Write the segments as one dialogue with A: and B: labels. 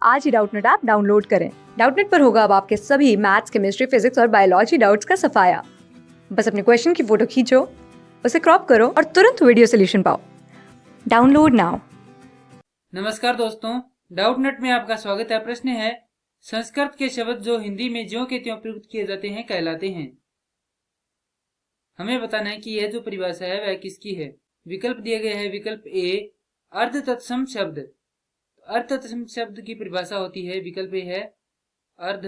A: आज ही Doubtnut app download करें। Doubtnut पर होगा अब आपके सभी मैथ्स, केमिस्ट्री, फिजिक्स और बायोलॉजी डाउट्स का सफाया। बस अपने क्वेश्चन की फोटो खींचो, उसे क्रॉप करो और तुरंत वीडियो सोल्यूशन पाओ। Download now.
B: नमस्कार दोस्तों, डाउटनेट में आपका स्वागत है। प्रश्न है, संस्कृत के शब्द जो हिंदी में ज्यों के त्यों प्रयुक्त किए जाते हैं कहलाते हैं। हमें बताना है कि यह जो परिभाषा है वह किसकी है। विकल्प दिए गए हैं। विकल्प ए अर्ध तत्सम शब्द। अर्ध तत्सम शब्द की परिभाषा होती है, विकल्प ए है अर्ध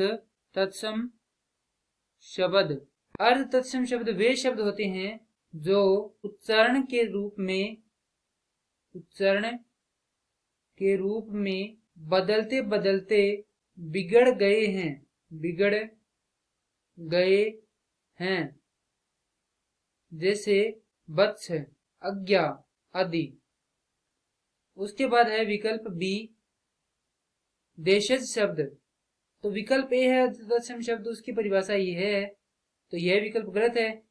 B: तत्सम शब्द। अर्ध तत्सम शब्द वे शब्द होते हैं जो उच्चारण के रूप में बदलते बदलते बिगड़ गए हैं, जैसे वत्स, आज्ञा आदि। उसके बाद है विकल्प बी देशज शब्द। तो विकल्प ए है तत्सम शब्द, उसकी परिभाषा ये है, तो यह विकल्प गलत है,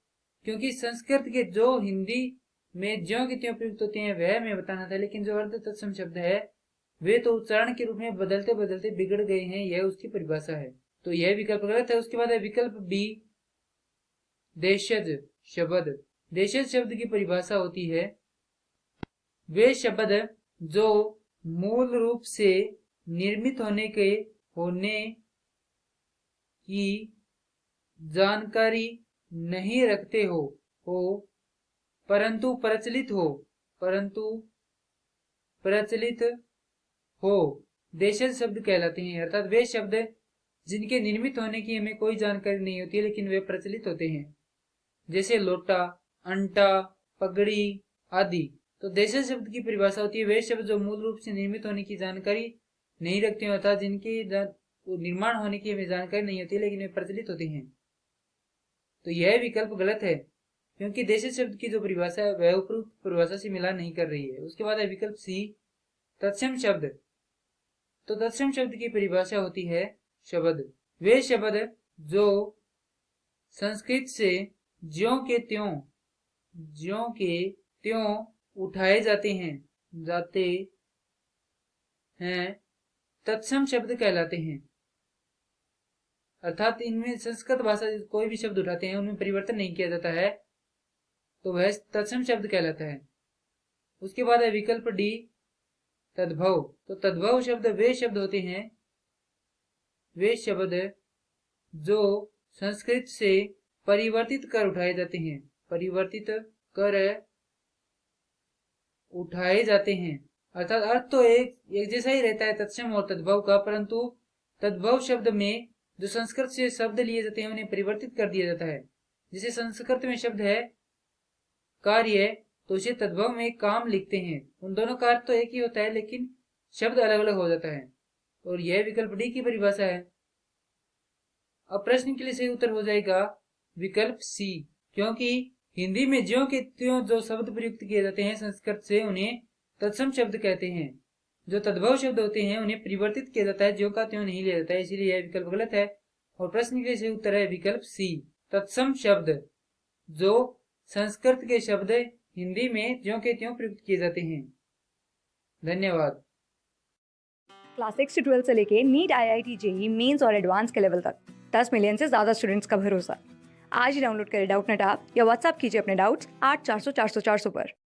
B: क्योंकि संस्कृत के जो हिंदी में ज्यों के त्यों प्रयुक्त होते हैं वह मैं बताना था, लेकिन जो अर्ध तत्सम शब्द है वे तो उच्चारण के रूप में बदलते बदलते बिगड़ गए हैं, यह उसकी परिभाषा है, तो यह विकल्प गलत है। उसके बाद है विकल्प बी देशज शब्द। देशज शब्द की परिभाषा होती है वे शब्द जो मूल रूप से निर्मित होने की जानकारी नहीं रखते हो परंतु प्रचलित हो देशज शब्द कहलाते हैं। अर्थात वे शब्द जिनके निर्मित होने की हमें कोई जानकारी नहीं होती है लेकिन वे प्रचलित होते हैं, जैसे लोटा, अंटा, पगड़ी आदि। तो देशज शब्द की परिभाषा होती है वे शब्द जो मूल रूप से निर्मित होने की जानकारी नहीं रखते हैं, अर्थात जिनके निर्माण होने की हमें जानकारी नहीं होती लेकिन वे प्रचलित होते हैं। तो यह विकल्प गलत है, क्योंकि देशज शब्द की जो परिभाषा है वह उपरोक्त परिभाषा से मिलान नहीं कर रही है। उसके बाद है विकल्प सी तत्सम शब्द। तो तत्सम शब्द की परिभाषा होती है शब्द वे शब्द जो संस्कृत से ज्यों के त्यों उठाए जाते हैं तत्सम शब्द कहलाते हैं। अर्थात इनमें संस्कृत भाषा कोई भी शब्द उठाते हैं उनमें परिवर्तन नहीं किया जाता है, तो वह तत्सम शब्द कहलाता है। उसके बाद है विकल्प डी तद्भव। तो तद्भव शब्द वे शब्द होते हैं वे शब्द जो संस्कृत से परिवर्तित कर उठाए जाते हैं। अर्थात अर्थ तो एक जैसा ही रहता है तत्सम और तद्भव का, परंतु तद्भव शब्द में जो संस्कृत से शब्द लिए जाते हैं उन्हें परिवर्तित कर दिया जाता है। जैसे संस्कृत में शब्द है कार्य, तो उसे तद्भव में काम लिखते हैं। उन दोनों का अर्थ तो एक ही होता है लेकिन शब्द अलग अलग हो जाता है, और यह विकल्प डी की परिभाषा है। अब प्रश्न के लिए सही उत्तर हो जाएगा विकल्प सी, क्योंकि हिंदी में ज्यों के त्यों जो शब्द प्रयुक्त किए जाते हैं संस्कृत से उन्हें तत्सम शब्द कहते हैं। जो तद्भव शब्द होते हैं उन्हें परिवर्तित किया जाता है, ज्यों का त्यों नहीं लिया जाता है, इसीलिए यह विकल्प गलत है। और प्रश्न के लिए सही उत्तर है विकल्प सी तत्सम शब्द जो संस्कृत के शब्द हिंदी में ज्यों के त्यों प्रयुक्त किए जाते हैं। धन्यवाद।
A: क्लास 6 से 12 से लेके नीट, IIT, JEE मेंस और एडवांस के लेवल तक 10 मिलियन से ज्यादा स्टूडेंट्स का भरोसा। आज ही डाउनलोड करें डाउटनेट ऐप या व्हाट्सएप कीजिए अपने डाउट्स 8400 400 400 पर।